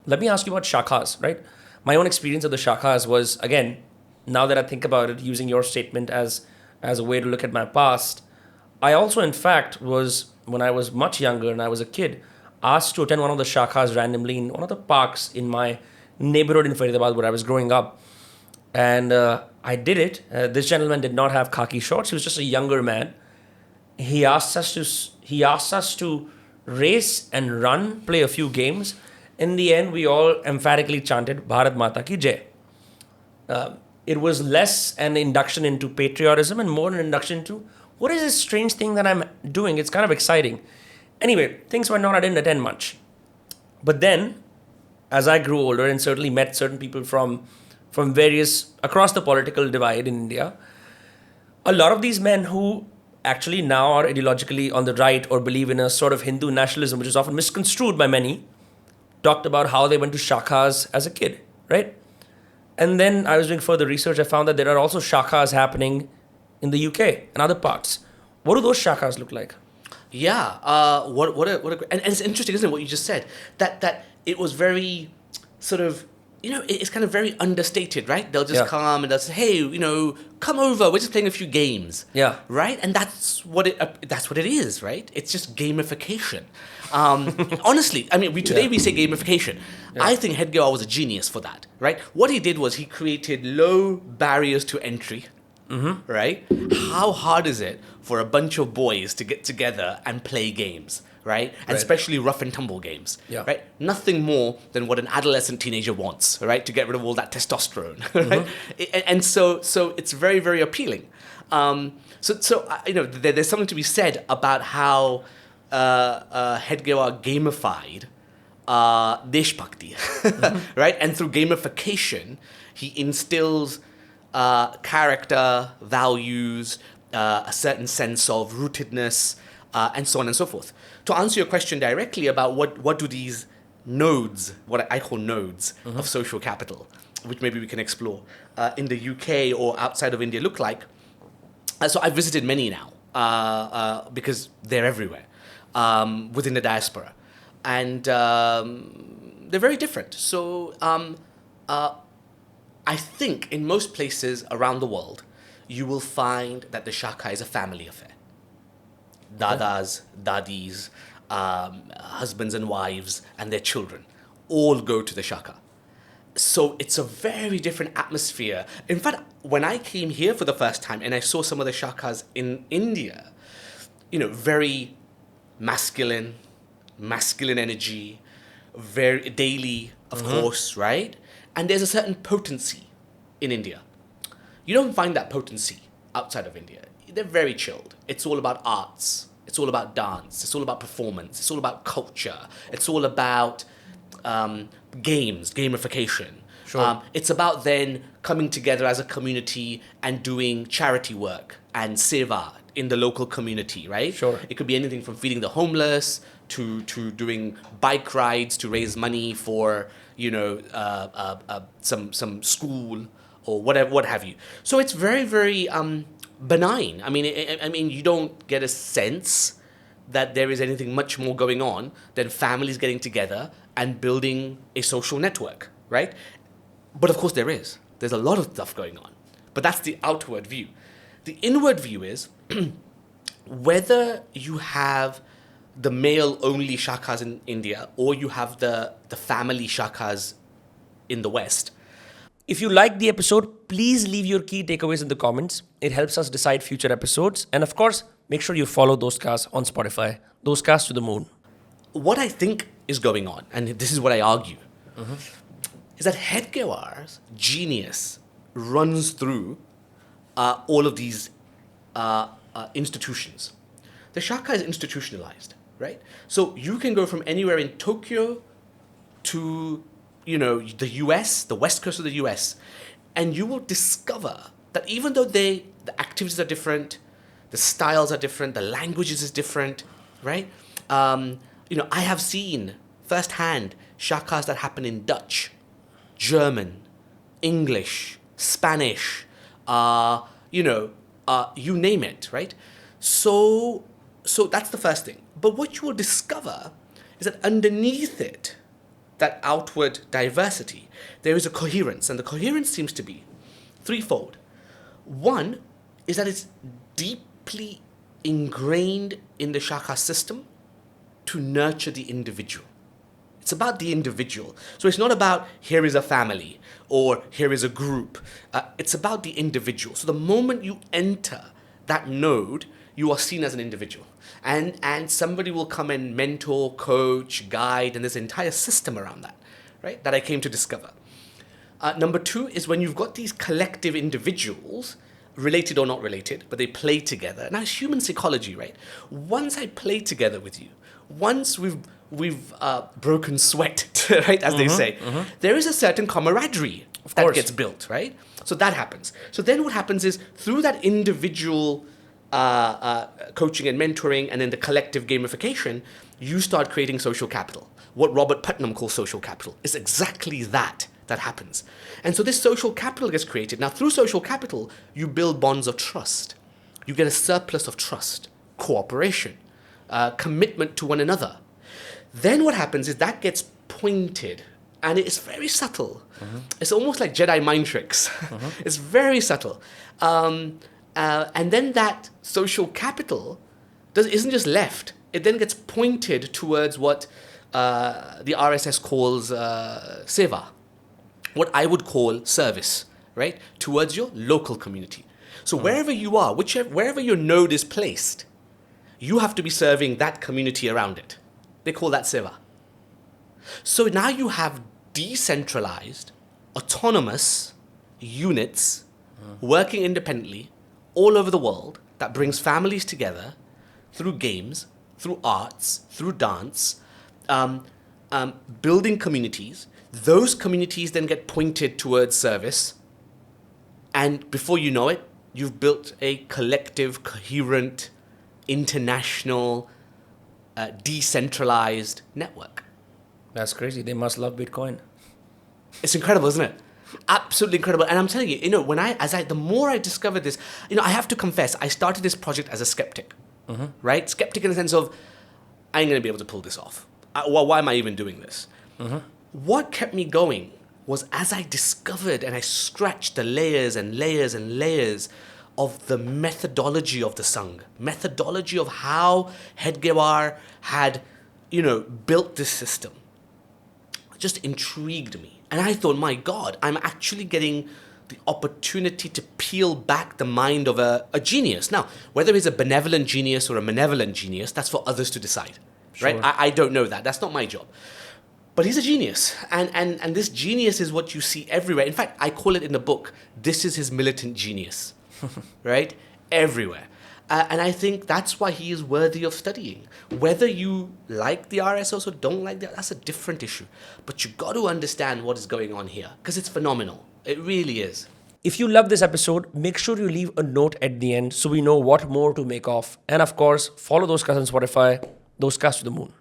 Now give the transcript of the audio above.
let me ask you about shakhas, right? My own experience of the shakhas was, again, now that I think about it, using your statement as a way to look at my past, I also, in fact, was, when I was much younger and I was a kid, asked to attend one of the shakhas randomly in one of the parks in my neighborhood in Faridabad where I was growing up. And I did it. This gentleman did not have khaki shorts. He was just a younger man. He asked us to race and run, play a few games. In the end, we all emphatically chanted Bharat Mata Ki Jai. It was less an induction into patriotism and more an induction into what is this strange thing that I'm doing? It's kind of exciting. Anyway, things went on. I didn't attend much. But then, as I grew older and certainly met certain people from various across the political divide in India, a lot of these men who actually now are ideologically on the right or believe in a sort of Hindu nationalism, which is often misconstrued by many, talked about how they went to shakhas as a kid, right? And then I was doing further research. I found that there are also shakhas happening in the UK and other parts. What do those shakhas look like? Yeah, and it's interesting, isn't it, what you just said? That it was very sort of, it's kind of very understated, right? They'll just Yeah. come and they'll say, hey, come over. We're just playing a few games. Yeah. Right, and that's what it is, right? It's just gamification. Honestly, I mean, today Yeah. we say gamification. I think Hedgewar was a genius for that, right? What he did was he created low barriers to entry. Right? How hard is it for a bunch of boys to get together and play games, right? And Right. especially rough and tumble games, Yeah. right? Nothing more than what an adolescent teenager wants, right? To get rid of all that testosterone, right? And so it's very, very appealing. There's something to be said about how Hedgewar gamified Deshbhakti, right? And through gamification, he instills character, values, a certain sense of rootedness, and so on and so forth. To answer your question directly about what do these nodes, what I call nodes of social capital, which maybe we can explore, in the UK or outside of India look like. So I've visited many now, because they're everywhere within the diaspora. And they're very different. So I think in most places around the world, you will find that the shaka is a family affair. Dadas, dadis, husbands and wives, and their children all go to the shaka. So it's a very different atmosphere. In fact, when I came here for the first time and I saw some of the shakas in India, very masculine energy, very daily, of course, right? And there's a certain potency in India. You don't find that potency outside of India. They're very chilled. It's all about arts. It's all about dance. It's all about performance. It's all about culture. It's all about games, gamification. Sure. It's about then coming together as a community and doing charity work and seva in the local community, right? Sure. It could be anything from feeding the homeless to doing bike rides to raise money for some school or whatever, what have you. So it's very, very benign. I mean, you don't get a sense that there is anything much more going on than families getting together and building a social network, right? But of course there is. There's a lot of stuff going on. But that's the outward view. The inward view is whether you have the male-only shakas in India or you have the family shakas in the West. If you liked the episode, please leave your key takeaways in the comments. It helps us decide future episodes. And of course, make sure you follow Dostcast on Spotify. Dostcast to the moon. What I think is going on, and this is what I argue, is that Hedgewar's genius runs through all of these institutions. The shaka is institutionalized, right? So you can go from anywhere in Tokyo to the US, the west coast of the US, and you will discover that even though the activities are different, the styles are different, the languages is different, right? I have seen firsthand shakas that happen in Dutch, German, English, Spanish, you name it, right? So that's the first thing. But what you will discover is that underneath it, that outward diversity, there is a coherence. And the coherence seems to be threefold. One is that it's deeply ingrained in the Shaka system to nurture the individual. It's about the individual. So it's not about here is a family or here is a group. It's about the individual. So the moment you enter that node, you are seen as an individual. And somebody will come and mentor, coach, guide, and there's an entire system around that, right? That I came to discover. Number two is when you've got these collective individuals, related or not related, but they play together. Now it's human psychology, right? Once I play together with you, once we've broken sweat, right, as they say, there is a certain camaraderie that gets built, right? So that happens. So then what happens is through that individual coaching and mentoring and then the collective gamification, you start creating social capital. What Robert Putnam calls social capital is exactly that happens. And so this social capital gets created. Now through social capital, you build bonds of trust. You get a surplus of trust, cooperation, commitment to one another. Then what happens is that gets pointed, and it is very subtle. It's almost like Jedi mind tricks. It's very subtle. And then that social capital isn't just left. It then gets pointed towards what the RSS calls seva, what I would call service, right? Towards your local community. So wherever you are, wherever your node is placed, you have to be serving that community around it. They call that seva. So now you have decentralized, autonomous units working independently all over the world that brings families together through games, through arts, through dance, building communities. Those communities then get pointed towards service. And before you know it, you've built a collective, coherent, international, decentralized network. That's crazy. They must love Bitcoin. It's incredible, isn't it? Absolutely incredible. And I'm telling you, the more I discovered this, I have to confess, I started this project as a skeptic, right? Skeptic in the sense of, I ain't going to be able to pull this off. Why am I even doing this? What kept me going was as I discovered and I scratched the layers and layers and layers of the methodology of the Sangh, methodology of how Hedgewar had, built this system. It just intrigued me. And I thought, my God, I'm actually getting the opportunity to peel back the mind of a genius. Now, whether he's a benevolent genius or a malevolent genius, that's for others to decide, right? I don't know that. That's not my job. But he's a genius. And this genius is what you see everywhere. In fact, I call it in the book, this is his militant genius, right? Everywhere. And I think that's why he is worthy of studying. Whether you like the RSS or don't like that, that's a different issue. But you got to understand what is going on here, because it's phenomenal. It really is. If you love this episode, make sure you leave a note at the end so we know what more to make of. And of course, follow those cats on Spotify, those cats to the moon.